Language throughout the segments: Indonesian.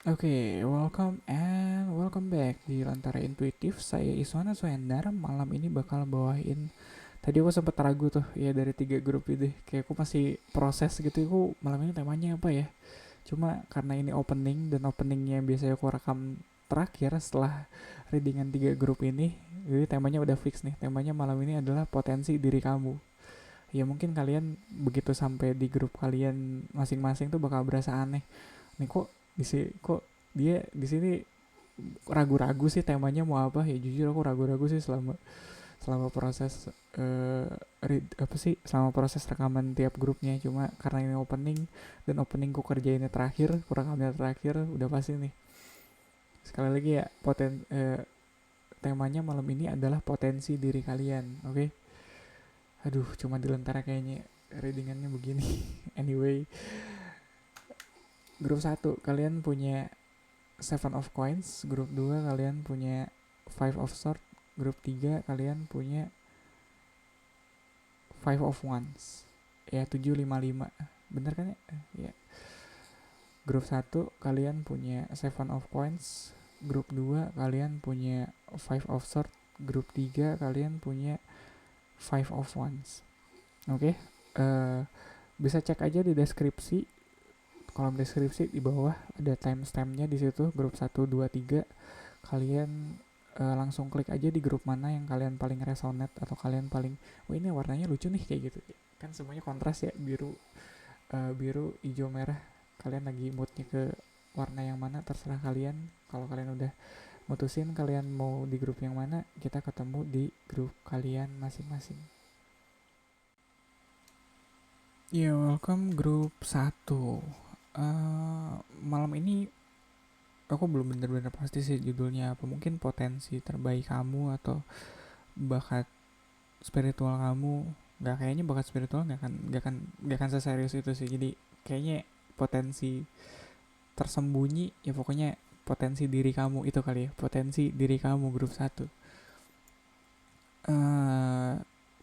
Oke, welcome back di Lentera Intuitif. Saya Iswana Sohendar. Malam ini bakal bawain. Tadi aku sempet ragu tuh ya dari 3 grup ini. Kayak aku masih proses gitu. Aku malam ini temanya apa ya? Cuma karena ini opening dan openingnya biasanya aku rekam terakhir setelah readingan 3 grup ini. Jadi temanya udah fix nih. Temanya malam ini adalah potensi diri kamu. Ya mungkin kalian begitu sampai di grup kalian masing-masing tuh bakal berasa aneh. Nih kok dia di sini ragu-ragu sih temanya mau apa ya. Jujur aku ragu-ragu sih selama selama proses apa sih selama proses rekaman tiap grupnya. Cuma karena ini opening dan openingku kerjainnya terakhir, ku rekamnya terakhir, udah pasti nih. Sekali lagi ya, temanya malam ini adalah potensi diri kalian. Oke, okay? Aduh, cuma di Lentera kayaknya readingannya begini. Anyway, grup 1 kalian punya Seven of Coins, grup 2 kalian punya Five of Swords, grup 3 kalian punya Five of Wands. Ya 755. Bener kan ya? Ya. Grup 1 kalian punya Seven of Coins, grup 2 kalian punya Five of Swords, grup 3 kalian punya Five of Wands. Oke. Okay? Bisa cek aja di deskripsi, kolom deskripsi di bawah ada timestampnya di situ, grup 1, 2, 3. Kalian langsung klik aja di grup mana yang kalian paling resonate atau kalian paling, oh ini warnanya lucu nih kayak gitu. Kan semuanya kontras ya, biru, hijau, merah. Kalian lagi moodnya ke warna yang mana terserah kalian. Kalau kalian udah mutusin kalian mau di grup yang mana, kita ketemu di grup kalian masing-masing. Ya, welcome grup 1. Malam ini aku belum bener-bener pasti sih judulnya apa. Mungkin potensi terbaik kamu atau bakat spiritual kamu. Nggak, kayaknya bakat spiritual nggak akan seserius itu sih. Jadi kayaknya potensi tersembunyi ya, pokoknya potensi diri kamu itu kali ya. Potensi diri kamu grup 1. eh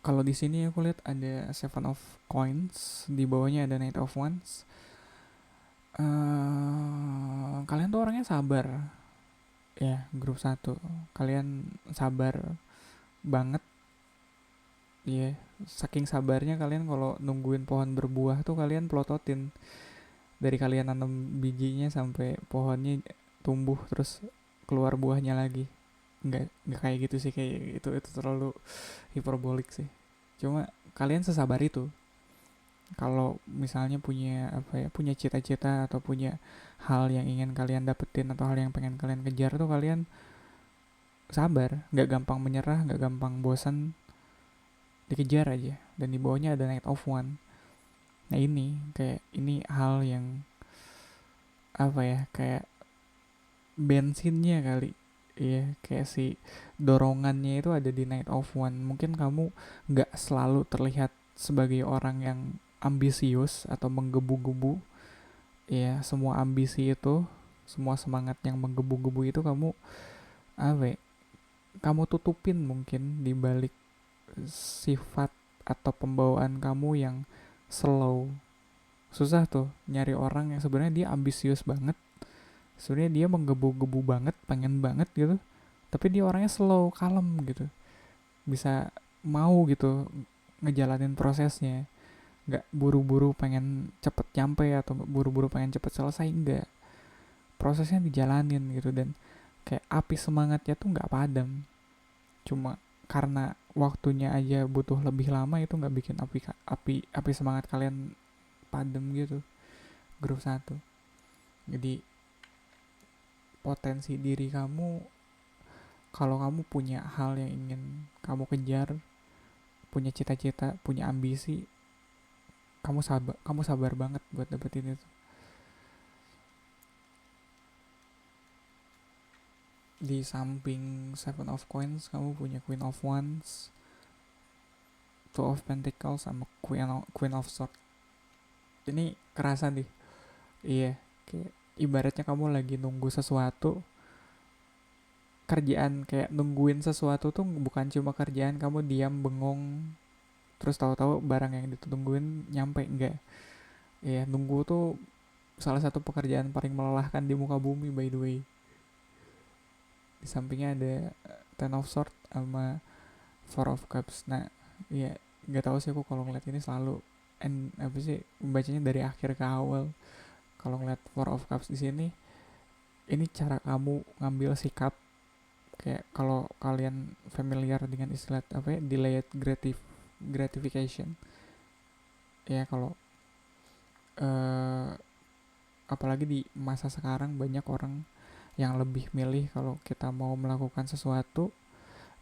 Kalau di sini aku lihat ada Seven of Coins, di bawahnya ada Knight of Wands. Kalian tuh orangnya sabar ya, grup 1. Kalian sabar banget ya. Saking sabarnya kalian kalau nungguin pohon berbuah tuh kalian plototin dari kalian nanam bijinya sampai pohonnya tumbuh terus keluar buahnya lagi. Nggak kayak gitu sih, kayak itu terlalu hiperbolik sih. Cuma kalian sesabar itu. Kalau misalnya punya apa ya, punya cita-cita atau punya hal yang ingin kalian dapetin atau hal yang pengen kalian kejar tuh kalian sabar, nggak gampang menyerah, nggak gampang bosan, dikejar aja. Dan di bawahnya ada Knight of One. Nah ini kayak ini hal yang apa ya, kayak bensinnya kali. Iya, kayak si dorongannya itu ada di Knight of One. Mungkin kamu nggak selalu terlihat sebagai orang yang ambisius atau menggebu-gebu. Ya, semua ambisi itu, semua semangat yang menggebu-gebu itu kamu apa ya, kamu tutupin mungkin di balik sifat atau pembawaan kamu yang slow. Susah tuh nyari orang yang sebenarnya dia ambisius banget, sebenarnya dia menggebu-gebu banget, pengen banget gitu, tapi dia orangnya slow, kalem gitu, bisa mau gitu ngejalanin prosesnya, nggak buru-buru pengen cepet nyampe atau buru-buru pengen cepet selesai, enggak, prosesnya dijalanin gitu. Dan kayak api semangatnya tuh nggak padam, cuma karena waktunya aja butuh lebih lama itu nggak bikin api semangat kalian padam gitu. Grup 1, jadi potensi diri kamu, kalau kamu punya hal yang ingin kamu kejar, punya cita-cita, punya ambisi, kamu sabar banget buat dapetin itu. Di samping Seven of Coins kamu punya Queen of Wands, Two of Pentacles, sama Queen of Swords. Ini kerasa nih. Iya, kayak ibaratnya kamu lagi nunggu sesuatu, kerjaan kayak nungguin sesuatu tuh bukan cuma kerjaan kamu diam bengong terus tahu-tahu barang yang ditungguin nyampe, enggak. Ya nunggu tuh salah satu pekerjaan paling melelahkan di muka bumi by the way. Di sampingnya ada Ten of Swords sama Four of Cups. Nah, ya nggak tahu sih, aku kalau ngeliat ini selalu apa sih, membacanya dari akhir ke awal. Kalau ngeliat Four of Cups di sini, ini cara kamu ngambil sikap. Kayak kalau kalian familiar dengan istilah apa ya, delayed gratification. Ya kalau eh, apalagi di masa sekarang banyak orang yang lebih milih kalau kita mau melakukan sesuatu,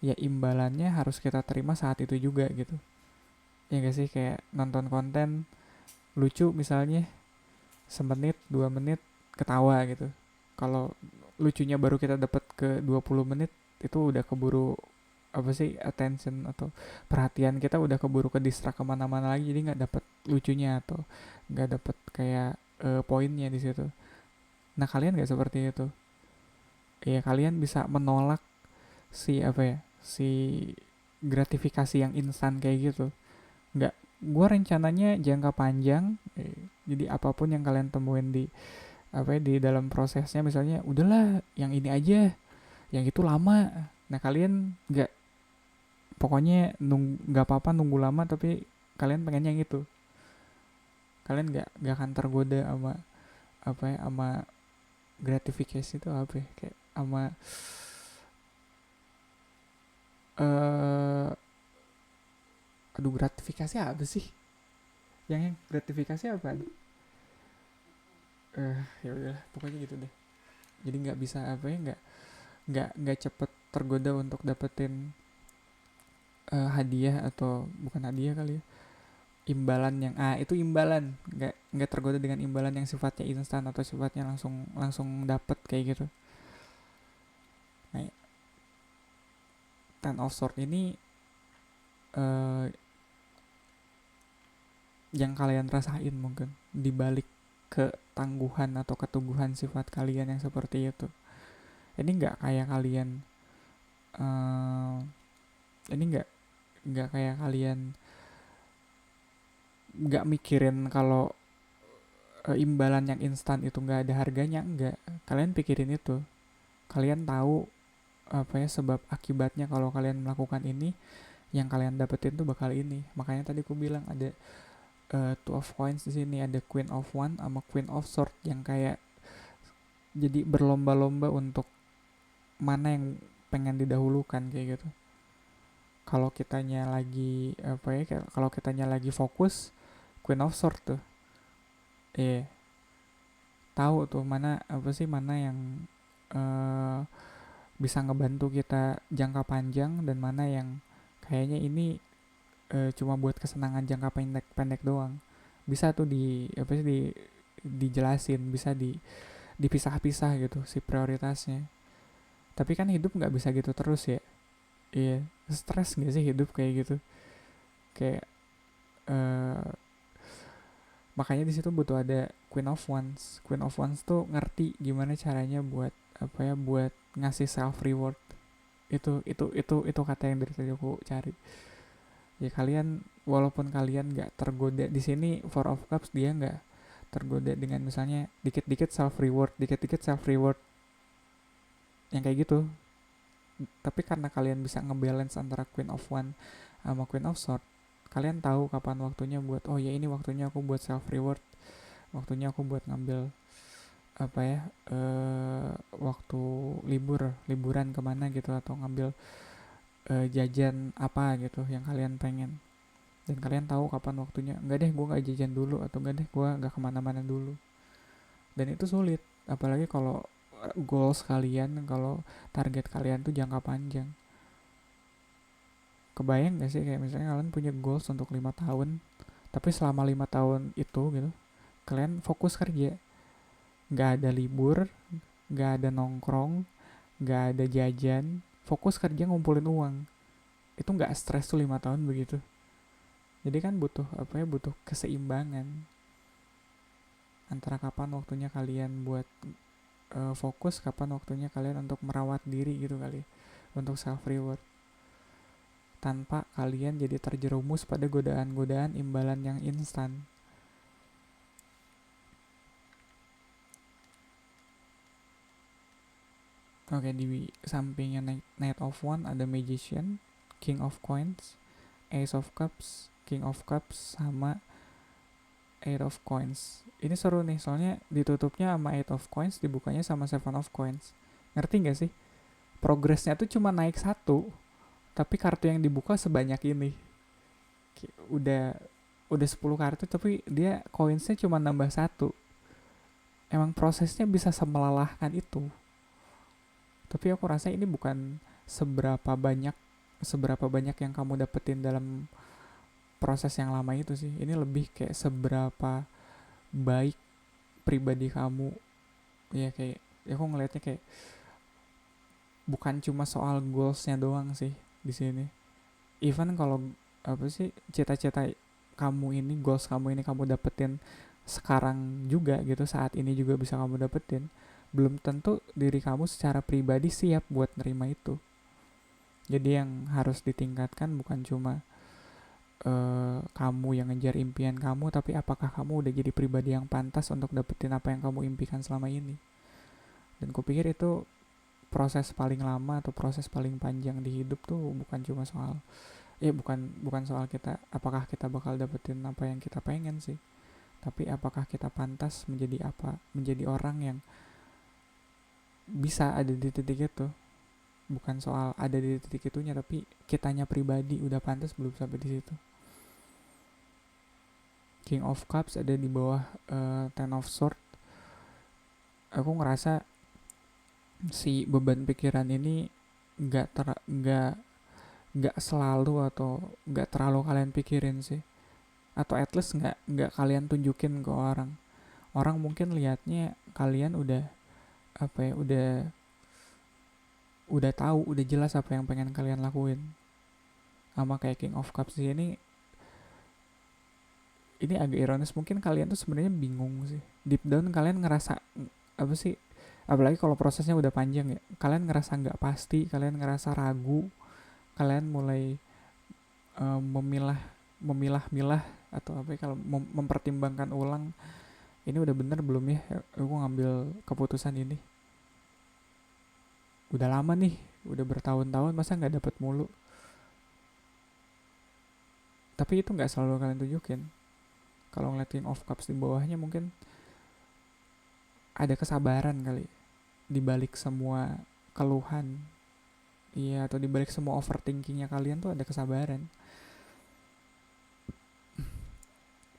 ya imbalannya harus kita terima saat itu juga gitu. Ya gak sih, kayak nonton konten lucu misalnya, semenit 2 menit ketawa gitu. Kalau lucunya baru kita dapat ke 20 menit, itu udah keburu apa sih, attention atau perhatian kita udah keburu ke distract kemana-mana lagi, jadi nggak dapet lucunya atau nggak dapet kayak poinnya di situ. Nah kalian nggak seperti itu? Ya kalian bisa menolak si apa ya, si gratifikasi yang instan kayak gitu. Nggak, gue rencananya jangka panjang, jadi apapun yang kalian temuin di apa ya, di dalam prosesnya, misalnya udahlah yang ini aja, yang itu lama. Nah kalian nggak, pokoknya nggak apa-apa nunggu lama, tapi kalian pengen yang itu. Kalian nggak akan tergoda sama apa ya, sama gratifikasi itu apa ya, kayak sama eh aduh, gratifikasi apa sih, yang gratifikasi apa ya udah pokoknya gitu deh. Jadi nggak bisa apa ya, nggak cepet tergoda untuk dapetin hadiah, atau bukan hadiah kali ya, imbalan yang itu imbalan, nggak tergoda dengan imbalan yang sifatnya instan atau sifatnya langsung langsung dapet kayak gitu. Nah, Ten of Sword ini uh, yang kalian rasain mungkin dibalik ketangguhan atau keteguhan sifat kalian yang seperti itu. Ini nggak kayak kalian uh, ini nggak kayak kalian nggak mikirin kalau imbalan yang instan itu nggak ada harganya, nggak. Kalian pikirin itu, kalian tahu apa ya, sebab akibatnya kalau kalian melakukan ini, yang kalian dapetin tuh bakal ini. Makanya tadi aku bilang ada two of coins di sini, ada Queen of One sama Queen of Sword, yang kayak jadi berlomba-lomba untuk mana yang pengen didahulukan kayak gitu. Kalau kitanya lagi apa ya, kalau kitanya lagi fokus, Queen of Sword tuh, iya, tahu tuh mana apa sih, mana yang uh, bisa ngebantu kita jangka panjang, dan mana yang kayaknya ini cuma buat kesenangan jangka pendek pendek doang. Bisa tuh di apa sih, dijelasin, bisa dipisah-pisah gitu si prioritasnya. Tapi kan hidup nggak bisa gitu terus ya. Iya, stres nggak sih hidup kayak gitu? Kayak uh, makanya di situ butuh ada Queen of Wands. Queen of Wands tuh ngerti gimana caranya buat apa ya, buat ngasih self reward. Itu kata yang dari tadi aku cari. Ya kalian, walaupun kalian nggak tergoda di sini, Four of Cups dia nggak tergoda dengan misalnya dikit-dikit self reward, dikit-dikit self reward yang kayak gitu. Tapi karena kalian bisa ngebalance antara Queen of One sama Queen of Sword, kalian tahu kapan waktunya buat, oh ya ini waktunya aku buat self reward, waktunya aku buat ngambil apa ya, waktu liburan kemana gitu, atau ngambil jajan apa gitu yang kalian pengen. Dan kalian tahu kapan waktunya, nggak deh gue nggak jajan dulu, atau nggak deh gue nggak kemana-mana dulu. Dan itu sulit, apalagi kalau goals kalian, kalau target kalian tuh jangka panjang. Kebayang gak sih, kayak misalnya kalian punya goals untuk 5 tahun, tapi selama 5 tahun itu gitu kalian fokus kerja, nggak ada libur, nggak ada nongkrong, nggak ada jajan, fokus kerja ngumpulin uang. Itu nggak stres tuh 5 tahun begitu. Jadi kan butuh apa ya, butuh keseimbangan antara kapan waktunya kalian buat fokus, kapan waktunya kalian untuk merawat diri gitu kali, untuk self reward, tanpa kalian jadi terjerumus pada godaan-godaan imbalan yang instan. Oke, di sampingnya Knight of Wands ada Magician, King of Coins, Ace of Cups, King of Cups, sama Eight of Coins. Ini seru nih, soalnya ditutupnya sama Eight of Coins, dibukanya sama Seven of Coins. Ngerti gak sih? Progresnya tuh cuma naik satu, tapi kartu yang dibuka sebanyak ini. Udah 10 kartu, tapi dia coinsnya cuma nambah satu. Emang prosesnya bisa semelelahkan itu. Tapi aku rasa ini bukan seberapa banyak yang kamu dapetin dalam proses yang lama itu sih. Ini lebih kayak seberapa baik pribadi kamu. Ya kayak, ya aku ngelihatnya kayak bukan cuma soal goalsnya doang sih di sini. Even kalau apa sih cita-cita kamu ini, goals kamu ini kamu dapetin sekarang juga gitu, saat ini juga bisa kamu dapetin, belum tentu diri kamu secara pribadi siap buat nerima itu. Jadi yang harus ditingkatkan bukan cuma kamu yang ngejar impian kamu, tapi apakah kamu udah jadi pribadi yang pantas untuk dapetin apa yang kamu impikan selama ini. Dan kupikir itu proses paling lama atau proses paling panjang di hidup tuh bukan cuma soal bukan soal kita apakah kita bakal dapetin apa yang kita pengen sih, tapi apakah kita pantas menjadi orang yang bisa ada di titik itu. Bukan soal ada di titik itunya, tapi kitanya pribadi udah pantas belum sampai di situ. King of Cups ada di bawah Ten of Swords. Aku ngerasa si beban pikiran ini nggak selalu atau nggak terlalu kalian pikirin sih, atau at least nggak kalian tunjukin ke orang. Orang mungkin liatnya kalian udah apa ya, udah tahu, udah jelas apa yang pengen kalian lakuin. Sama kayak King of Cups ini agak ironis, mungkin kalian tuh sebenarnya bingung sih. Deep down kalian ngerasa apa sih, apalagi kalau prosesnya udah panjang ya, kalian ngerasa nggak pasti, kalian ngerasa ragu, kalian mulai memilah-milah atau apa ya, kalau mempertimbangkan ulang, ini udah bener belum ya aku ngambil keputusan ini. Udah lama nih, udah bertahun-tahun, masa nggak dapet mulu. Tapi itu nggak selalu kalian tunjukin. Kalau ngeliat King of Cups di bawahnya, mungkin ada kesabaran kali di balik semua keluhan. Iya, atau di balik semua overthinkingnya kalian tuh ada kesabaran.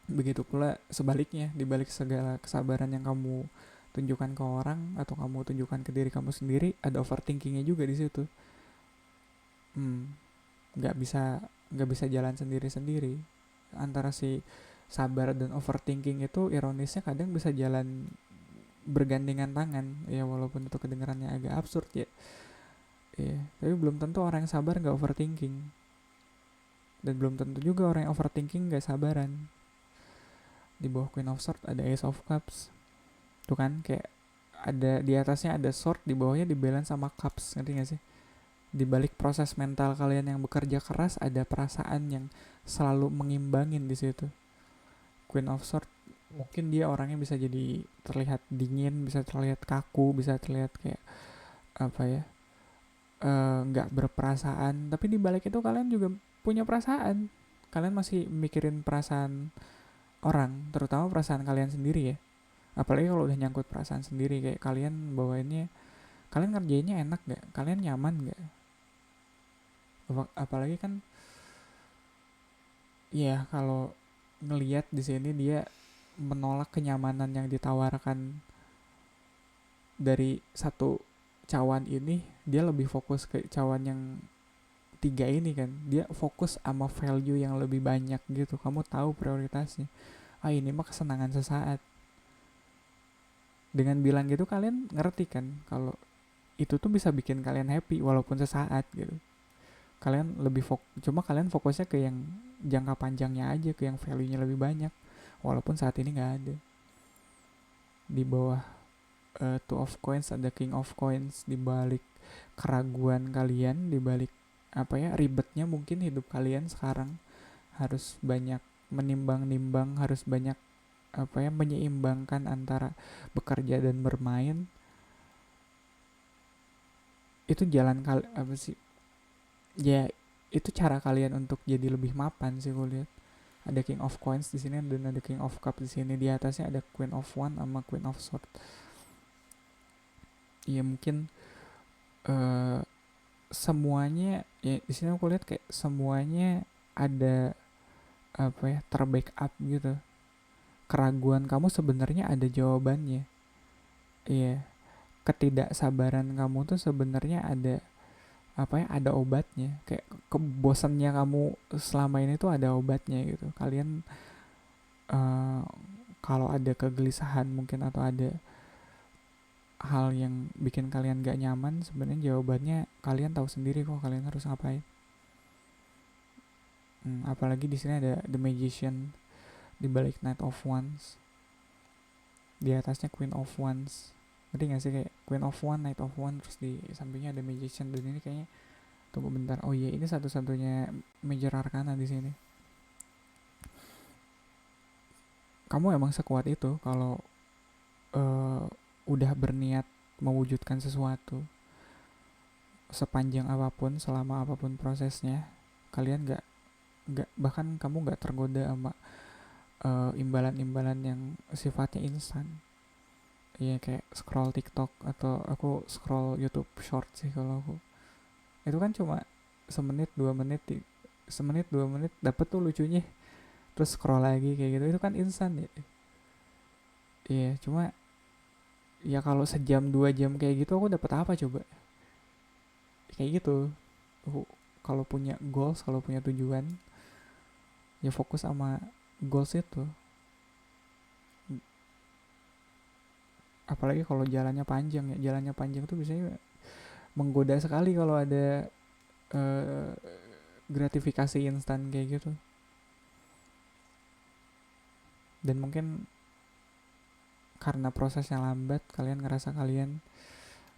Begitu pula sebaliknya, di balik segala kesabaran yang kamu tunjukkan ke orang atau kamu tunjukkan ke diri kamu sendiri, ada overthinkingnya juga di situ. Nggak bisa jalan sendiri-sendiri. Antara si sabar dan overthinking itu ironisnya kadang bisa jalan bergandengan tangan ya, walaupun itu kedengarannya agak absurd ya. Tapi belum tentu orang yang sabar nggak overthinking, dan belum tentu juga orang yang overthinking nggak sabaran. Di bawah Queen of Swords ada Ace of Cups, tuh kan kayak ada di atasnya ada sword, di bawahnya di balance sama cups, ngerti gak sih? Di balik proses mental kalian yang bekerja keras, ada perasaan yang selalu mengimbangin di situ. Queen of Swords mungkin dia orangnya bisa jadi terlihat dingin, bisa terlihat kaku, bisa terlihat kayak apa ya, nggak berperasaan, tapi di balik itu kalian juga punya perasaan. Kalian masih mikirin perasaan orang, terutama perasaan kalian sendiri ya. Apalagi kalau udah nyangkut perasaan sendiri, kayak kalian bawainnya, kalian ngerjainnya enak gak, kalian nyaman gak. Apalagi kan ya kalau ngelihat di sini dia menolak kenyamanan yang ditawarkan dari satu cawan ini, dia lebih fokus ke cawan yang tiga ini kan. Dia fokus sama value yang lebih banyak gitu. Kamu tahu prioritasnya. Ini mah kesenangan sesaat. Dengan bilang gitu kalian ngerti kan kalau itu tuh bisa bikin kalian happy walaupun sesaat gitu. Kalian lebih cuma kalian fokusnya ke yang jangka panjangnya aja, ke yang value-nya lebih banyak, walaupun saat ini nggak ada. Di bawah Two of Coins ada King of Coins. Di balik keraguan kalian, di balik apa ya, ribetnya mungkin hidup kalian sekarang, harus banyak menimbang-nimbang, harus banyak apa ya, menyeimbangkan antara bekerja dan bermain. itu jalan kali apa sih ya, itu cara kalian untuk jadi lebih mapan sih gue lihat. Ada King of Coins di sini dan ada King of Cup di sini, di atasnya ada Queen of One sama Queen of Sword. Ya mungkin eh semuanya ya di sini aku lihat kayak semuanya ada apa ya, terbackup gitu. Keraguan kamu sebenarnya ada jawabannya. Iya, ketidaksabaran kamu tuh sebenarnya ada apa ya, ada obatnya. Kayak kebosannya kamu selama ini tuh ada obatnya gitu. Kalian eh kalau ada kegelisahan mungkin atau ada hal yang bikin kalian gak nyaman, sebenarnya jawabannya kalian tahu sendiri kok kalian harus ngapain. Apalagi di sini ada The Magician di balik Knight of Wands, di atasnya Queen of Wands. Ngerti gak sih, kayak Queen of One, Knight of One, terus di sampingnya ada Magician. Dan ini kayaknya, tunggu bentar, oh iya ini satu-satunya Major Arcana di sini. Kamu emang sekuat itu kalau uh, udah berniat mewujudkan sesuatu. Sepanjang apapun, selama apapun prosesnya, kalian nggak bahkan kamu nggak tergoda sama imbalan-imbalan yang sifatnya instan. Iya kayak scroll TikTok atau aku scroll YouTube short sih kalau aku. Itu kan cuma semenit 2 menit, semenit 2 menit dapet tuh lucunya, terus scroll lagi kayak gitu. Itu kan instan ya. Iya cuma ya kalau sejam 2 jam kayak gitu aku dapat apa coba? Kayak gitu. Aku kalau punya goals, kalau punya tujuan, ya fokus sama goals itu. Apalagi kalau jalannya panjang ya, jalannya panjang tuh biasanya menggoda sekali kalau ada uh, gratifikasi instan kayak gitu. Dan mungkin karena prosesnya lambat, kalian ngerasa kalian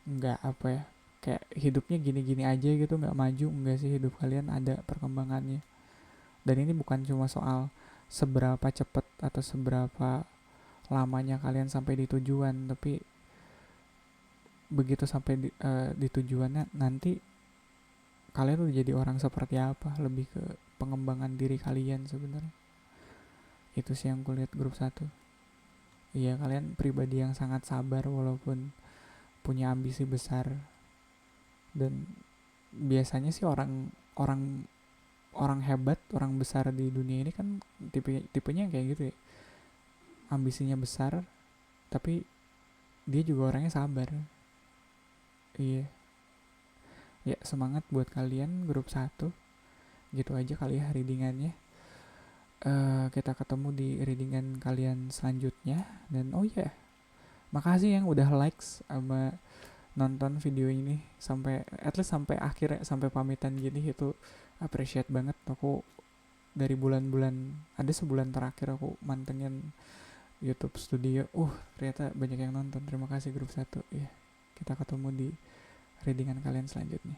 nggak apa ya, kayak hidupnya gini-gini aja gitu, nggak maju. Nggak sih, hidup kalian ada perkembangannya. Dan ini bukan cuma soal seberapa cepet atau seberapa lamanya kalian sampai di tujuan, tapi begitu sampai di tujuannya nanti kalian udah jadi orang seperti apa, lebih ke pengembangan diri kalian sebenarnya. Itu sih yang kulihat grup 1. Iya, kalian pribadi yang sangat sabar walaupun punya ambisi besar. Dan biasanya sih orang orang orang hebat, orang besar di dunia ini kan tipenya kayak gitu ya. Ambisinya besar, tapi dia juga orangnya sabar. Iya. Ya, semangat buat kalian grup 1. Gitu aja kali ya readingannya. Kita ketemu di readingan kalian selanjutnya. Dan oh iya, yeah, makasih yang udah likes sama nonton video ini sampai at least sampai akhir, sampai pamitan gini. Itu appreciate banget. Aku dari bulan-bulan, ada sebulan terakhir aku mantengin YouTube Studio. Ternyata banyak yang nonton. Terima kasih grup 1 ya. Kita ketemu di readingan kalian selanjutnya.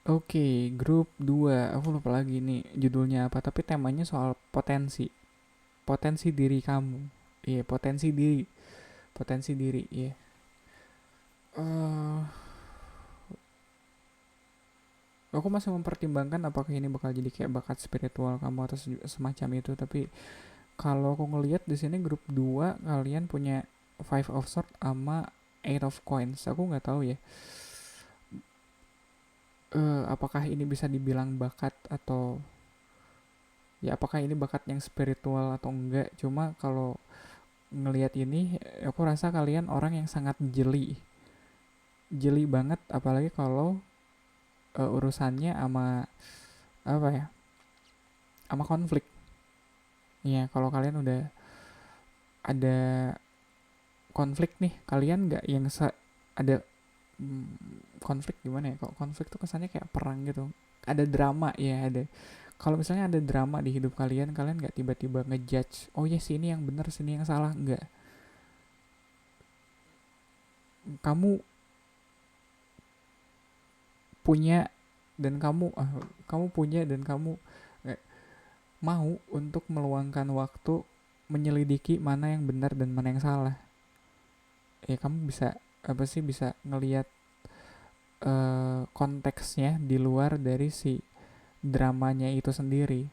Oke, grup 2. Aku lupa lagi nih judulnya apa, tapi temanya soal potensi. Potensi diri kamu. Iya, potensi diri. Potensi diri, iya. Uh, aku masih mempertimbangkan apakah ini bakal jadi kayak bakat spiritual kamu atau semacam itu, tapi kalau aku ngelihat di sini grup 2 kalian punya Five of Swords sama Eight of Coins. Aku nggak tahu ya. Apakah ini bisa dibilang bakat atau ya apakah ini bakat yang spiritual atau enggak. Cuma kalau ngelihat ini aku rasa kalian orang yang sangat jeli banget, apalagi kalau urusannya sama apa ya, sama konflik. Ya kalau kalian udah ada konflik nih, kalian nggak yang ada konflik gimana ya, kok konflik tuh kesannya kayak perang gitu, ada drama ya, ada. Kalau misalnya ada drama di hidup kalian, kalian nggak tiba-tiba ngejudge, oh ya sini yang benar sini yang salah, nggak. Kamu punya dan kamu punya dan kamu mau untuk meluangkan waktu menyelidiki mana yang benar dan mana yang salah. Ya kamu bisa apa sih, bisa ngelihat konteksnya di luar dari si dramanya itu sendiri.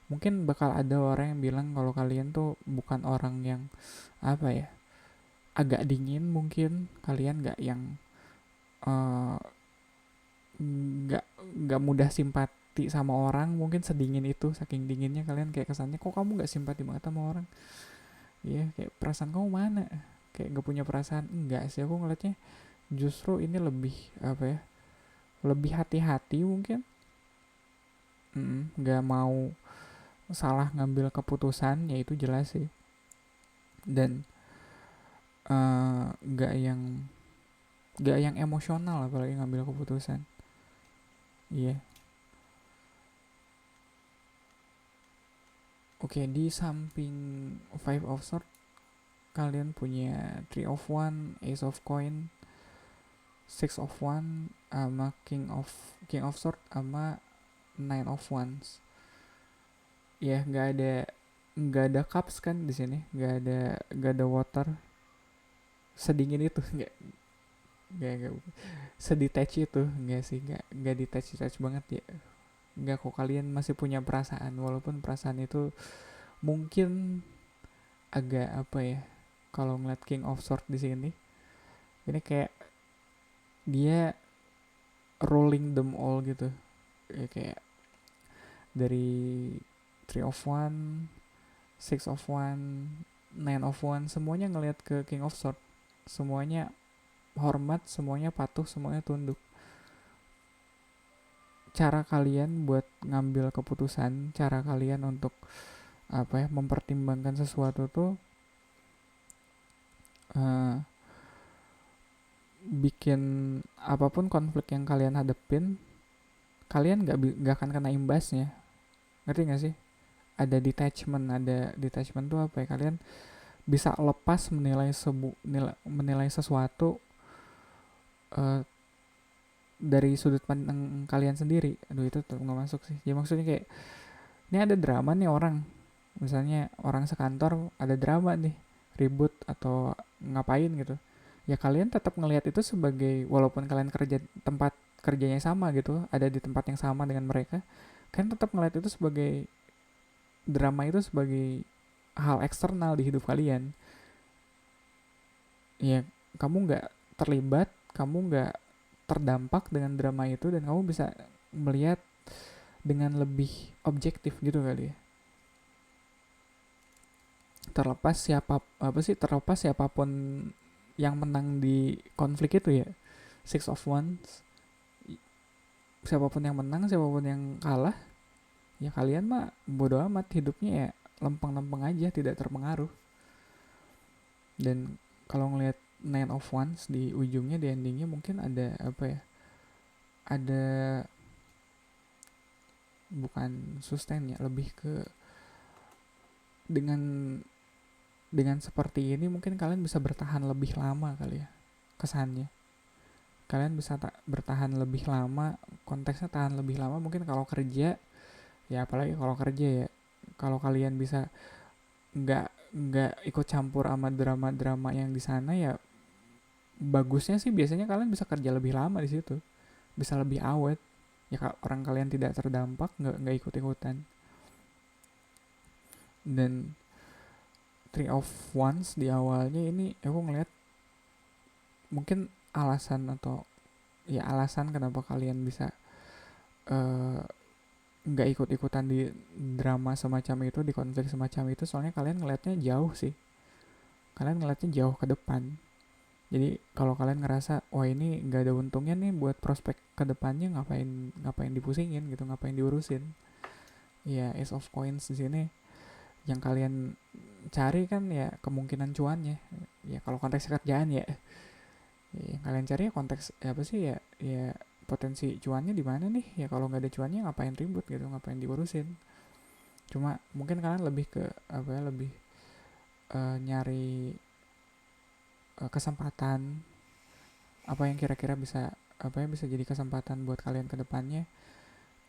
Mungkin bakal ada orang yang bilang kalau kalian tuh bukan orang yang apa ya, agak dingin, mungkin kalian nggak yang eh, nggak mudah simpati sama orang, mungkin sedingin itu, saking dinginnya kalian kayak kesannya kok kamu nggak simpati banget sama orang. Iya, kayak perasaan kamu mana, kayak nggak punya perasaan. Enggak sih, aku ngeliatnya justru ini lebih apa ya, lebih hati-hati mungkin. Nggak mau salah ngambil keputusan, ya itu jelas sih. Dan nggak yang emosional apalagi ngambil keputusan. Iya. Oke, di samping Five of Swords kalian punya Three of One, Ace of Coin, Six of One, sama King of Sword, sama Nine of Wands. Ya, nggak ada cups kan di sini, nggak ada water. Sedingin itu, nggak sedetach itu, nggak sih, nggak detach banget ya. Nggak, kok kalian masih punya perasaan, walaupun perasaan itu mungkin agak apa ya, kalau ngeliat King of Swords di sini ini kayak dia rolling them all gitu ya, kayak dari Three of One, Six of One, Nine of One, semuanya ngelihat ke King of Swords, semuanya hormat, semuanya patuh, semuanya tunduk. Cara kalian buat ngambil keputusan, cara kalian untuk apa ya, mempertimbangkan sesuatu tuh uh, bikin apapun konflik yang kalian hadepin, kalian nggak akan kena imbasnya. Ngerti nggak sih? Ada detachment tuh apa ya, kalian bisa lepas menilai sesuatu uh, dari sudut pandang kalian sendiri. Aduh, itu tetap nggak masuk sih. Ya maksudnya kayak ini ada drama nih orang, misalnya orang sekantor ada drama nih, ribut atau ngapain gitu, ya kalian tetap ngelihat itu sebagai, walaupun kalian kerja tempat kerjanya sama gitu, ada di tempat yang sama dengan mereka, kalian tetap ngelihat itu sebagai drama, itu sebagai hal eksternal di hidup kalian. Ya, kamu nggak terlibat, kamu nggak terdampak dengan drama itu, dan kamu bisa melihat dengan lebih objektif gitu kali ya. Terlepas siapapun yang menang di konflik itu ya, Six of Wands, siapapun yang menang, siapapun yang kalah, ya kalian mah bodo amat, hidupnya ya lempeng-lempeng aja, tidak terpengaruh. Dan kalau ngelihat Nine of Wands di ujungnya, di endingnya, mungkin ada apa ya, ada, bukan sustain ya, lebih ke dengan seperti ini mungkin kalian bisa bertahan lebih lama kali ya, kesannya. Kalian bisa bertahan lebih lama, konteksnya tahan lebih lama mungkin kalau kerja, ya apalagi kalau kerja ya. Kalau kalian bisa nggak ikut campur sama drama-drama yang di sana, ya bagusnya sih biasanya kalian bisa kerja lebih lama di situ, bisa lebih awet. Ya orang kalian tidak terdampak, nggak ikut-ikutan. Dan Three of Wands di awalnya ini aku ngeliat mungkin alasan kenapa kalian bisa eh, nggak ikut-ikutan di drama semacam itu, di konflik semacam itu, soalnya kalian ngelihatnya jauh sih, kalian ngelihatnya jauh ke depan. Jadi kalau kalian ngerasa wah ini nggak ada untungnya nih buat prospek kedepannya, ngapain ngapain dipusingin gitu, ngapain diurusin. Ya, Ace of Coins di sini yang kalian cari kan ya kemungkinan cuannya. Ya kalau konteks kerjaan ya, yang kalian cari ya konteks ya apa sih ya, ya potensi cuannya di mana nih. Ya kalau nggak ada cuannya ngapain ribut gitu, ngapain diurusin. Cuma mungkin kalian lebih ke apa ya, lebih nyari kesempatan, apa yang kira-kira bisa, apa yang bisa jadi kesempatan buat kalian ke depannya.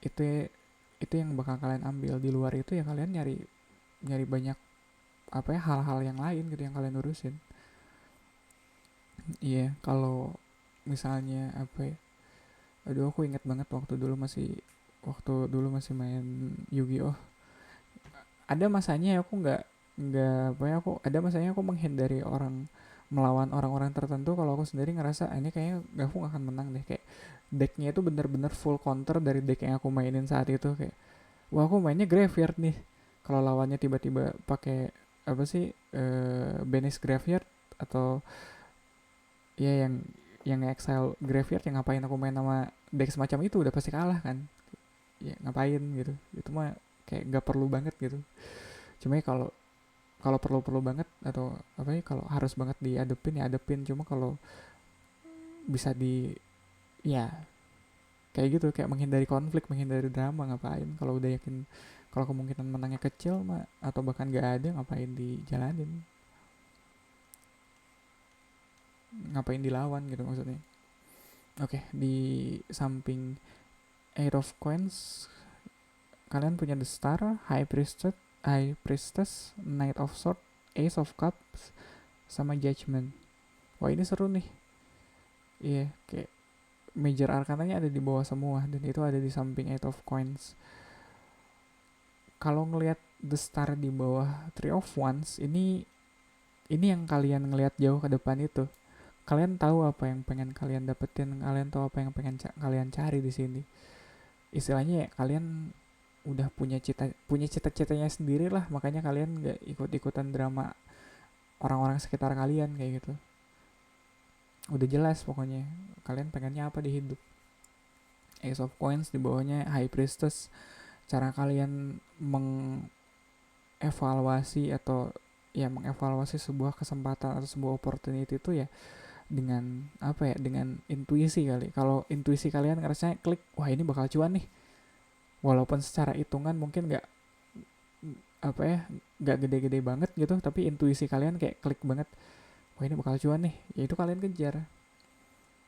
Itu itu yang bakal kalian ambil. Di luar itu ya kalian nyari nyari banyak apa ya, hal-hal yang lain gitu yang kalian urusin. Iya, kalau misalnya apa ya? Aduh, aku inget banget waktu dulu masih main Yu-Gi-Oh. Ada masanya aku nggak apa ya, aku ada masanya aku menghindari melawan orang-orang tertentu kalau aku sendiri ngerasa ini kayaknya aku nggak akan menang deh, kayak decknya itu bener-bener full counter dari deck yang aku mainin saat itu, kayak wah aku mainnya graveyard nih, kalau lawannya tiba-tiba pakai apa sih, banish graveyard atau ya yang exile graveyard, yang ngapain aku main sama deck semacam itu, udah pasti kalah kan. Ya ngapain gitu, itu mah kayak nggak perlu banget gitu. Cuma ya kalau kalau perlu-perlu banget atau apa ya, kalau harus banget diadepin ya adepin, cuma kalau bisa di ya kayak gitu, kayak menghindari konflik, menghindari drama, ngapain kalau udah yakin kalau kemungkinan menangnya kecil mah atau bahkan gak ada, ngapain dijalanin, ngapain dilawan gitu maksudnya. Oke, di samping Eight of Coins, kalian punya The Star, High Priestess, Knight of Swords, Ace of Cups, sama Judgment. Wah ini seru nih. Iya, yeah, kayak major arkananya ada di bawah semua dan itu ada di samping Eight of Coins. Kalau ngelihat The Star di bawah Three of Wands, ini yang kalian ngelihat jauh ke depan itu. Kalian tahu apa yang pengen kalian dapetin, kalian tahu apa yang pengen kalian cari di sini. Istilahnya ya, kalian udah punya cita-citanya sendiri lah, makanya kalian nggak ikut-ikutan drama orang-orang sekitar kalian kayak gitu. Udah jelas pokoknya kalian pengennya apa di hidup. Ace of Coins di bawahnya High Priestess. Cara kalian mengevaluasi atau ya mengevaluasi sebuah kesempatan atau sebuah opportunity itu ya dengan apa ya, dengan intuisi kali. Kalau intuisi kalian ngerasa klik, wah ini bakal cuan nih, walaupun secara hitungan mungkin nggak apa ya, nggak gede-gede banget gitu, tapi intuisi kalian kayak klik banget, wah ini bakal cuan nih, ya itu kalian kejar.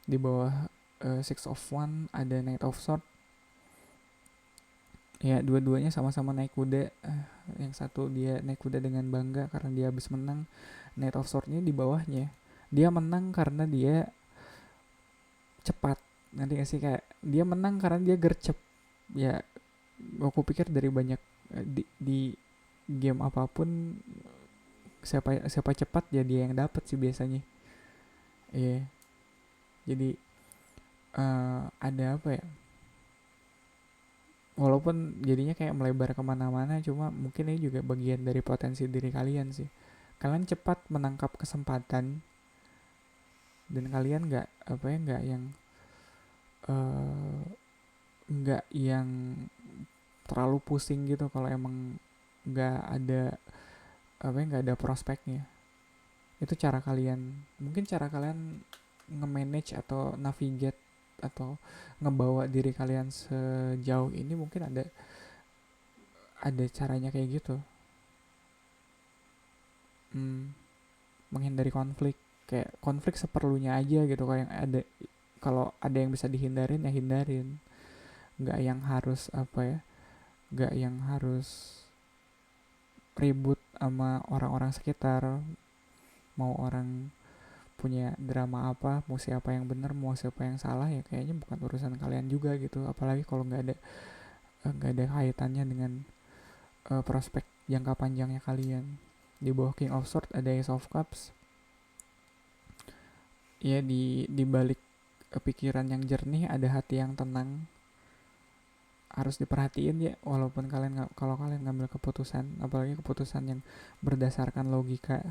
Di bawah Six of One ada Knight of Sword. Ya dua-duanya sama-sama naik kuda. Yang satu dia naik kuda dengan bangga karena dia habis menang. Knight of Sword ini di bawahnya, dia menang karena dia cepat. Nanti gak sih, kayak dia menang karena dia gercep. Ya aku pikir dari banyak di game apapun, siapa siapa cepat ya dia yang dapat sih biasanya. Iya, yeah. Jadi ada apa ya, walaupun jadinya kayak melebar kemana-mana, cuma mungkin ini juga bagian dari potensi diri kalian sih. Kalian cepat menangkap kesempatan dan kalian eh, nggak yang terlalu pusing gitu kalau emang nggak ada apa ya, nggak ada prospeknya. Itu cara kalian nge-manage atau navigate atau ngebawa diri kalian sejauh ini, mungkin ada caranya kayak gitu. hmm, Menghindari konflik, kayak konflik seperlunya aja gitu. Kalau ada yang bisa dihindarin ya hindarin, nggak yang harus apa ya, nggak yang harus ribut sama orang-orang sekitar. Mau orang punya drama apa, mau siapa yang benar, mau siapa yang salah, ya kayaknya bukan urusan kalian juga gitu. Apalagi kalau nggak ada kaitannya dengan prospek jangka panjangnya kalian. Di bawah King of Swords ada Ace of Cups. Ya di balik pikiran yang jernih ada hati yang tenang. Harus diperhatiin ya, walaupun kalau kalian ngambil keputusan, apalagi keputusan yang berdasarkan logika,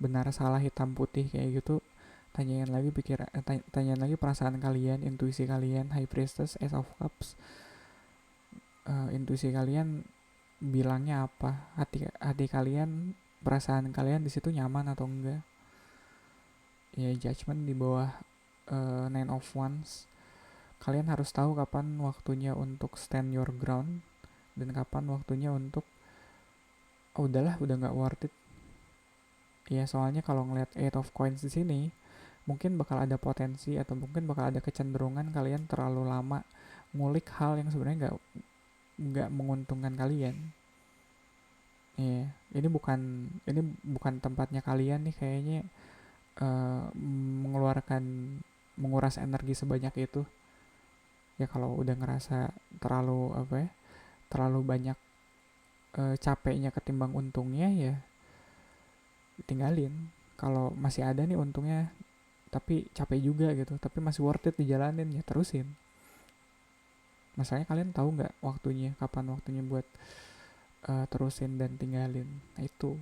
benar salah hitam putih kayak gitu, tanyain lagi perasaan kalian, intuisi kalian. High Priestess, Ace of Cups, intuisi kalian bilangnya apa, hati kalian, perasaan kalian di situ nyaman atau enggak. Ya Judgment di bawah Nine of Wands. Kalian harus tahu kapan waktunya untuk stand your ground dan kapan waktunya untuk oh udahlah, udah nggak worth it. Ya soalnya kalau ngeliat Eight of Coins di sini, mungkin bakal ada potensi atau mungkin bakal ada kecenderungan kalian terlalu lama ngulik hal yang sebenarnya nggak menguntungkan kalian. Ya, ini bukan tempatnya kalian nih kayaknya. mengeluarkan menguras energi sebanyak itu. Ya kalau udah ngerasa terlalu apa ya, terlalu banyak capeknya ketimbang untungnya, ya tinggalin. Kalau masih ada nih untungnya tapi capek juga gitu, tapi masih worth it dijalanin, ya terusin. Masalahnya kalian tahu nggak waktunya, kapan waktunya buat terusin dan tinggalin. Nah itu.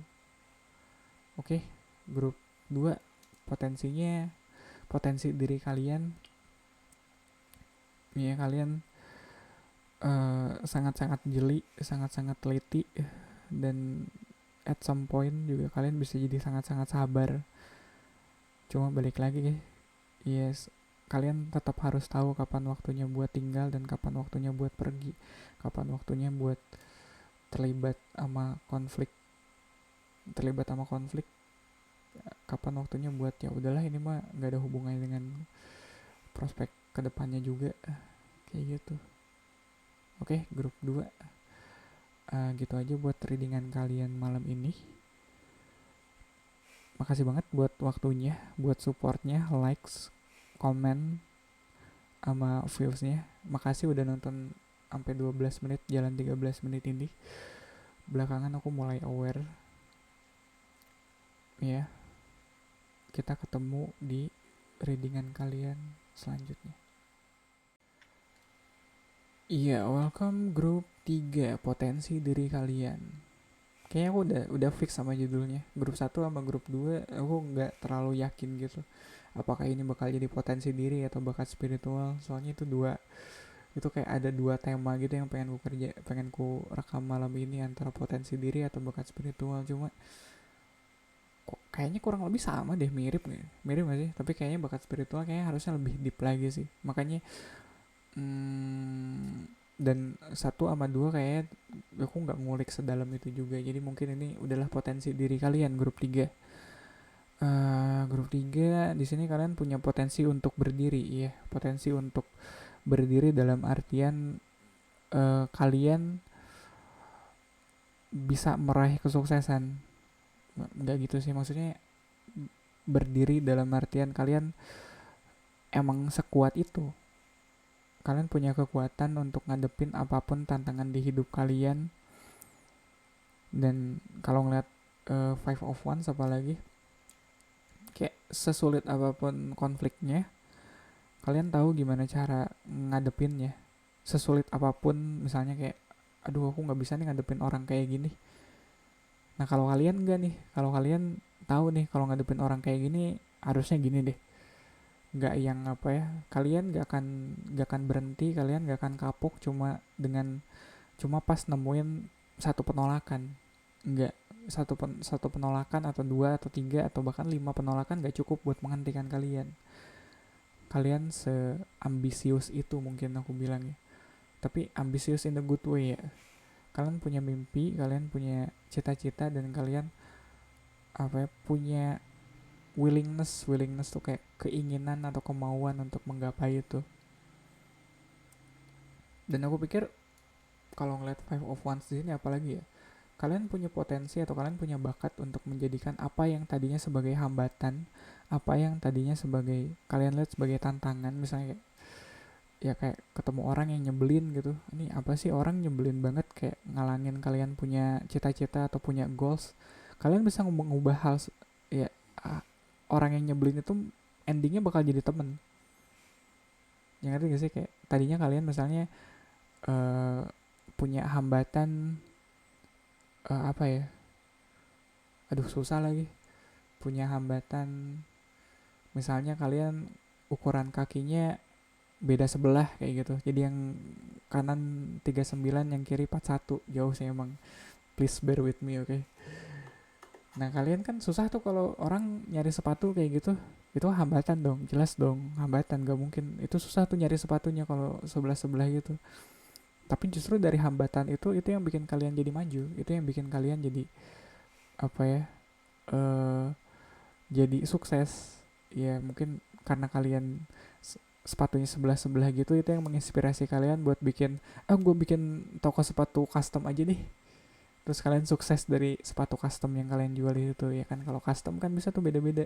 Oke, grup 2 potensinya, potensi diri kalian, ya kalian sangat-sangat jeli, sangat-sangat teliti, dan at some point juga kalian bisa jadi sangat-sangat sabar. Cuma balik lagi, yes, kalian tetap harus tahu kapan waktunya buat tinggal dan kapan waktunya buat pergi, kapan waktunya buat terlibat sama konflik, kapan waktunya buat ya udahlah, ini mah nggak ada hubungannya dengan prospek kedepannya juga, kayak gitu. Oke, grup 2 gitu aja buat readingan kalian malam ini. Makasih banget buat waktunya, buat supportnya, likes, komen, sama viewsnya. Makasih udah nonton sampai 12 menit, jalan 13 menit ini. Belakangan aku mulai aware. Ya, kita ketemu di readingan kalian selanjutnya. Iya, welcome grup 3, potensi diri kalian. Kayaknya aku udah fix sama judulnya. Grup 1 sama grup 2 aku nggak terlalu yakin gitu. Apakah ini bakal jadi potensi diri atau bakat spiritual? Soalnya itu kayak ada dua tema gitu yang pengen ku rekam malam ini, antara potensi diri atau bakat spiritual. Cuma kok kayaknya kurang lebih sama deh, mirip gak sih? Tapi kayaknya bakat spiritual kayaknya harusnya lebih deep lagi sih. Makanya dan 1 sama 2 kayaknya aku nggak ngulik sedalam itu juga. Jadi mungkin ini udahlah potensi diri kalian, grup 3. Grup 3 di sini kalian punya potensi untuk berdiri, ya. Potensi untuk berdiri dalam artian kalian bisa meraih kesuksesan. Nggak gitu sih, maksudnya berdiri dalam artian kalian emang sekuat itu. Kalian punya kekuatan untuk ngadepin apapun tantangan di hidup kalian. Dan kalau ngeliat Five of Wands apalagi, kayak sesulit apapun konfliknya, kalian tahu gimana cara ngadepinnya. Sesulit apapun, misalnya kayak aduh aku nggak bisa nih ngadepin orang kayak gini. Nah kalau kalian enggak nih, kalau kalian tahu nih kalau ngadepin orang kayak gini harusnya gini deh. Nggak yang apa ya, kalian nggak akan berhenti, kalian nggak akan kapok cuma pas nemuin satu penolakan. Nggak, satu penolakan atau 2 atau 3 atau bahkan 5 penolakan nggak cukup buat menghentikan kalian. Kalian seambisius itu, mungkin aku bilang ya, tapi ambisius in a good way ya. Kalian punya mimpi, kalian punya cita-cita, dan kalian apa ya, punya willingness tuh kayak keinginan atau kemauan untuk menggapai itu. Dan aku pikir kalau ngeliat Five of Wands di sini apalagi ya, kalian punya potensi atau kalian punya bakat untuk menjadikan apa yang tadinya sebagai hambatan, apa yang tadinya sebagai kalian lihat sebagai tantangan, misalnya kayak ya kayak ketemu orang yang nyebelin gitu, ini apa sih orang nyebelin banget, kayak ngalangin kalian punya cita-cita atau punya goals. Kalian bisa mengubah ya, orang yang nyebelin itu endingnya bakal jadi temen. Yang ngerti gak sih, kayak tadinya kalian misalnya punya hambatan, apa ya, aduh susah lagi, punya hambatan misalnya kalian ukuran kakinya beda sebelah kayak gitu, jadi yang kanan 39, yang kiri 41, jauh sih emang, please bear with me, oke? Nah kalian kan susah tuh kalau orang nyari sepatu kayak gitu, itu hambatan dong, jelas dong hambatan, gak mungkin, itu susah tuh nyari sepatunya kalau sebelah-sebelah gitu. Tapi justru dari hambatan itu yang bikin kalian jadi maju, itu yang bikin kalian jadi apa ya, jadi sukses. Ya mungkin karena kalian sepatunya sebelah-sebelah gitu, itu yang menginspirasi kalian buat bikin gue bikin toko sepatu custom aja deh, Terus kalian sukses dari sepatu custom yang kalian jual itu ya kan. Kalau custom kan bisa tuh beda-beda.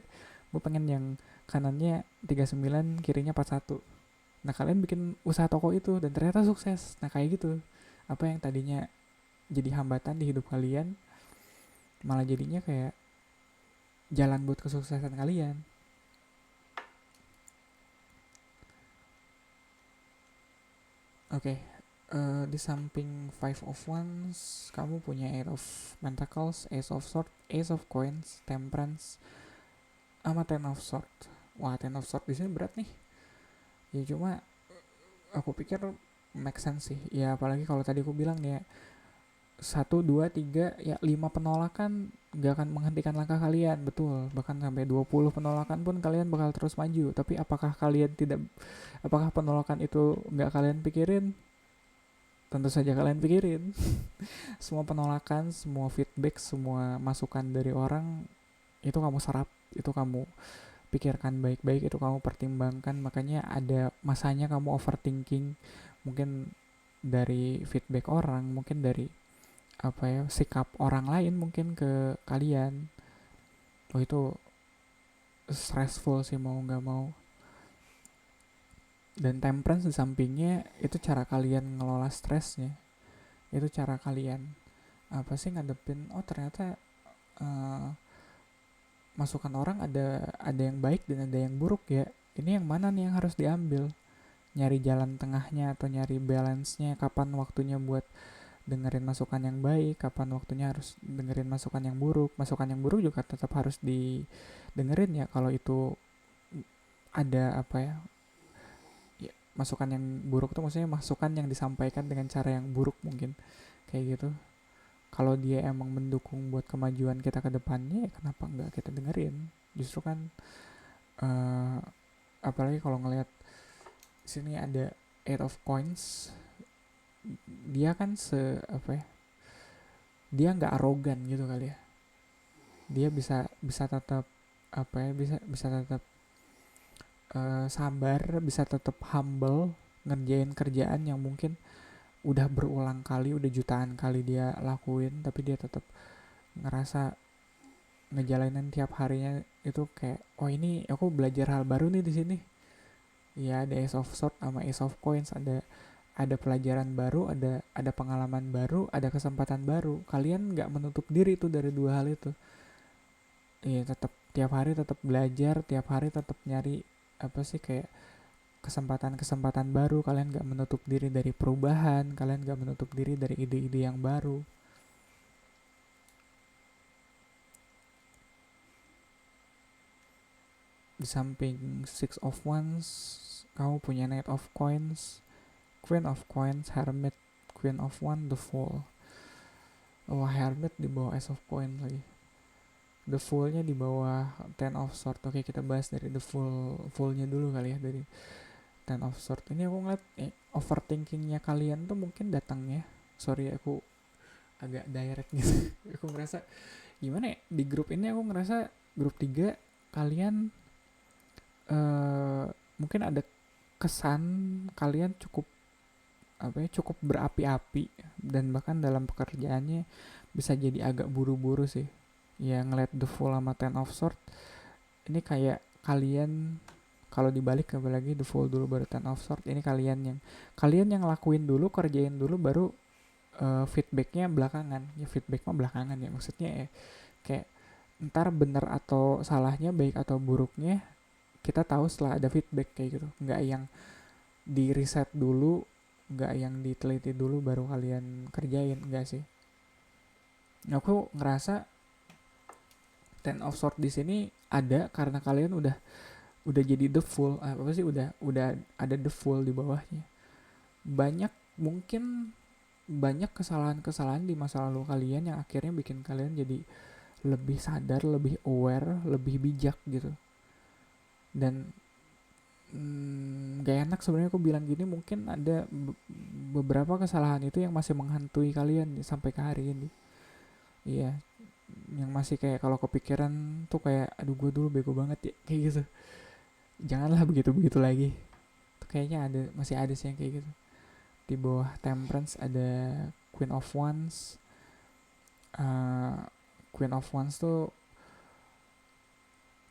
Gue pengen yang kanannya 39, kirinya 41. Nah kalian bikin usaha toko itu dan ternyata sukses. Nah kayak gitu. Apa yang tadinya jadi hambatan di hidup kalian malah jadinya kayak jalan buat kesuksesan kalian. Oke, di samping Five of Wands, kamu punya Eight of Pentacles, Ace of Swords, Ace of Coins, Temperance, sama Ten of Swords. Wah, Ten of Swords di sini berat nih. Ya cuma aku pikir make sense sih. Ya apalagi kalau tadi aku bilang ya, 1, 2, 3, ya 5 penolakan gak akan menghentikan langkah kalian, betul. Bahkan sampai 20 penolakan pun kalian bakal terus maju. Tapi apakah penolakan itu gak kalian pikirin? Tentu saja kalian pikirin. Semua penolakan, semua feedback, semua masukan dari orang itu kamu serap, itu kamu pikirkan baik-baik, itu kamu pertimbangkan. Makanya ada masanya kamu overthinking, mungkin dari feedback orang, mungkin dari sikap orang lain mungkin ke kalian. Oh itu stressful sih mau nggak mau. Dan temperance di sampingnya itu cara kalian ngelola stresnya, itu cara kalian ngadepin, oh ternyata uh, masukan orang ada yang baik dan ada yang buruk ya, ini yang mana nih yang harus diambil, nyari jalan tengahnya atau nyari balance-nya, kapan waktunya buat dengerin masukan yang baik, kapan waktunya harus dengerin masukan yang buruk. Masukan yang buruk juga tetap harus didengerin ya, kalau itu ada ya, masukan yang buruk tuh maksudnya masukan yang disampaikan dengan cara yang buruk mungkin, kayak gitu. Kalau dia emang mendukung buat kemajuan kita ke depannya, ya kenapa nggak kita dengerin. Justru kan uh, apalagi kalau ngelihat sini ada Eight of Coins, dia kan dia nggak arogan gitu kali ya, dia bisa bisa tetap bisa bisa tetap sabar, bisa tetap humble ngerjain kerjaan yang mungkin udah berulang kali, udah jutaan kali dia lakuin, tapi dia tetap ngerasa ngejalanin tiap harinya itu kayak, oh ini aku belajar hal baru nih di sini. Ya ada Ace of Swords sama Ace of Coins, ada pelajaran baru, ada pengalaman baru, ada kesempatan baru. Kalian nggak menutup diri tuh dari dua hal itu. Iya tetap tiap hari tetap belajar, tiap hari tetap nyari kayak kesempatan-kesempatan baru. Kalian nggak menutup diri dari perubahan, kalian nggak menutup diri dari ide-ide yang baru. Di samping Six of Wands, kamu punya Knight of Coins, Queen of Coins, Hermit, Queen of Wands, The Fool. Wah, Hermit di bawah Ace of Coins lagi. The Fool-nya di bawah Ten of Swords. Oke, kita bahas dari The Fool-nya dulu kali ya, dari Ten of Swords. Ini aku ngeliat overthinkingnya kalian tuh mungkin datangnya. Sorry, aku agak direct gitu. Aku ngerasa gimana ya, di grup ini aku ngerasa grup 3 kalian mungkin ada kesan kalian cukup berapi-api, dan bahkan dalam pekerjaannya bisa jadi agak buru-buru sih ya. Ngeliat The Fool sama Ten of Swords ini kayak kalian, kalau dibalik lagi The Fool dulu baru Ten of Swords, ini kalian yang lakuin dulu, kerjain dulu, baru feedbacknya belakangan. Ya feedback mah belakangan ya, maksudnya ya kayak ntar bener atau salahnya, baik atau buruknya kita tahu setelah ada feedback, kayak gitu. Nggak yang di riset dulu, nggak yang diteliti dulu baru kalian kerjain, enggak sih. Nah, aku ngerasa Ten of Swords di sini ada karena kalian udah jadi The Fool, udah ada The Fool di bawahnya. Mungkin banyak kesalahan-kesalahan di masa lalu kalian yang akhirnya bikin kalian jadi lebih sadar, lebih aware, lebih bijak gitu. Dan gak enak sebenarnya aku bilang gini, mungkin ada beberapa kesalahan itu yang masih menghantui kalian sampai ke hari ini. Iya, yang masih kayak kalau kepikiran tuh kayak, aduh gue dulu bego banget ya, kayak gitu. Janganlah begitu-begitu lagi. Tuh kayaknya masih ada sih yang kayak gitu. Di bawah Temperance ada Queen of Wands, uh, Queen of Wands tuh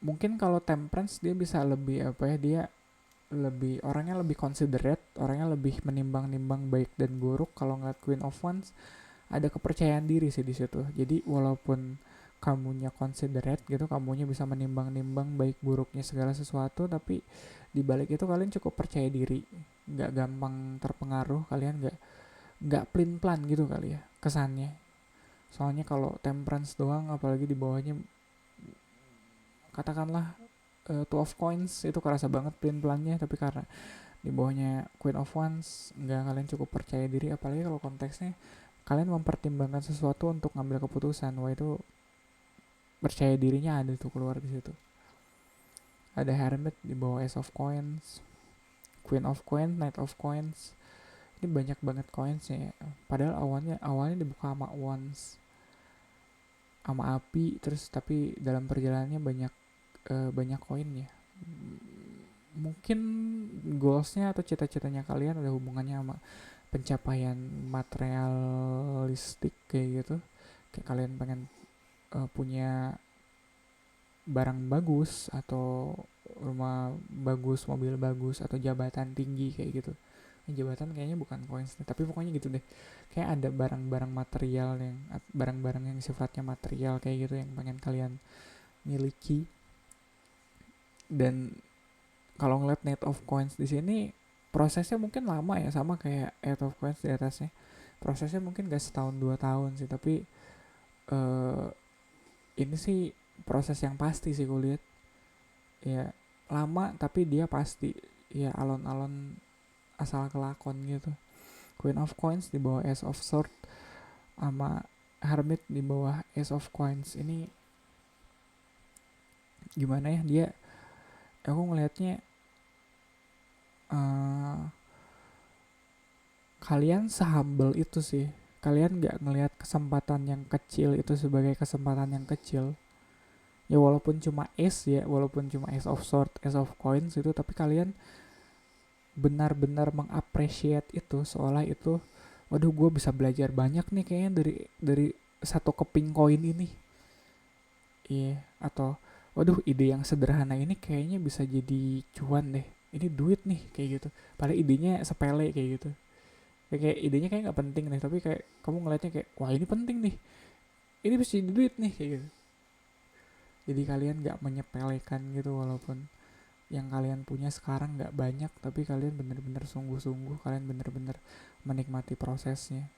mungkin kalau Temperance dia bisa lebih apa ya, dia lebih orangnya lebih considerate, orangnya lebih menimbang-nimbang baik dan buruk. Kalau ngeliat Queen of Wands ada kepercayaan diri sih di situ. Jadi walaupun kamunya considerate gitu, kamunya bisa menimbang-nimbang baik buruknya segala sesuatu, tapi di balik itu kalian cukup percaya diri, nggak gampang terpengaruh, kalian nggak plin plan gitu kali ya kesannya. Soalnya kalau Temperance doang, apalagi di bawahnya katakanlah Two of Coins, itu kerasa banget plin plannya. Tapi karena di bawahnya Queen of Wands, nggak, kalian cukup percaya diri. Apalagi kalau konteksnya kalian mempertimbangkan sesuatu untuk ngambil keputusan, wah itu percaya dirinya ada tuh keluar di situ. Ada Hermit di bawah Ace of Coins, Queen of Coins, Knight of Coins. Ini banyak banget coinsnya ya. Padahal awalnya dibuka sama Wands, sama api, terus tapi dalam perjalanannya banyak koinnya. Mungkin goalsnya atau cita-citanya kalian ada hubungannya sama pencapaian materialistik kayak gitu. Kayak kalian pengen punya barang bagus atau rumah bagus, mobil bagus, atau jabatan tinggi kayak gitu. Jabatan kayaknya bukan coins nih, tapi pokoknya gitu deh. Kayak ada barang-barang material, yang barang-barang yang sifatnya material kayak gitu yang pengen kalian miliki. Dan kalau ngeliat Knight of Coins di sini, prosesnya mungkin lama ya, sama kayak Eight of Coins di atasnya. Prosesnya mungkin gak setahun 2 tahun sih, tapi uh, ini sih proses yang pasti sih gue lihat. Ya lama tapi dia pasti, ya alon-alon asal kelakon gitu. Queen of Coins di bawah Ace of Sword, sama Hermit di bawah Ace of Coins. Ini gimana ya, dia, aku ngelihatnya uh, kalian sehumble itu sih. Kalian gak ngelihat kesempatan yang kecil itu sebagai kesempatan yang kecil. Ya walaupun cuma ace ya, walaupun cuma Ace of Sword, Ace of Coins itu, tapi kalian benar-benar mengapresiasi itu, seolah itu, waduh gue bisa belajar banyak nih kayaknya dari satu keping koin ini. Iya, atau waduh ide yang sederhana ini kayaknya bisa jadi cuan deh. Ini duit nih kayak gitu. Padahal idenya sepele kayak gitu. Kayak idenya kayak nggak penting nih, tapi kayak kamu ngeliatnya kayak wah ini penting nih. Ini bisa jadi duit nih kayak gitu. Jadi kalian nggak menyepelekan gitu, walaupun yang kalian punya sekarang nggak banyak, tapi kalian bener-bener sungguh-sungguh, kalian bener-bener menikmati prosesnya.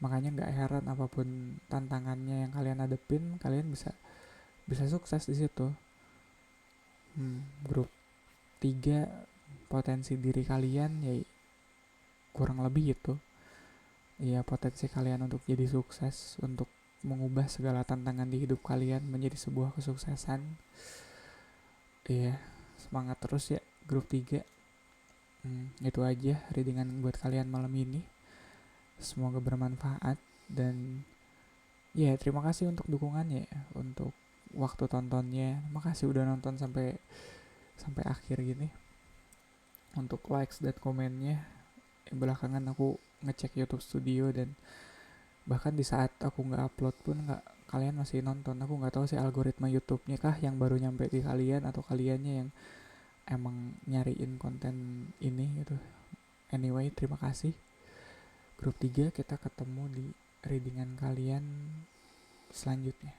Makanya nggak heran apapun tantangannya yang kalian hadepin, kalian bisa bisa sukses di situ. Grup 3, potensi diri kalian ya kurang lebih itu. Ya potensi kalian untuk jadi sukses, untuk mengubah segala tantangan di hidup kalian menjadi sebuah kesuksesan. Iya, semangat terus ya grup 3. Itu aja readingan buat kalian malam ini. Semoga bermanfaat, dan ya terima kasih untuk dukungannya ya, untuk waktu tontonnya. Makasih udah nonton sampai sampai akhir gini. Untuk likes dan komennya. Belakangan aku ngecek YouTube Studio, dan bahkan di saat aku nggak upload pun nggak, kalian masih nonton. Aku nggak tahu sih algoritma YouTube-nya kah yang baru nyampe di kalian, atau kaliannya yang emang nyariin konten ini gitu. Anyway, terima kasih. Grup 3, kita ketemu di readingan kalian selanjutnya.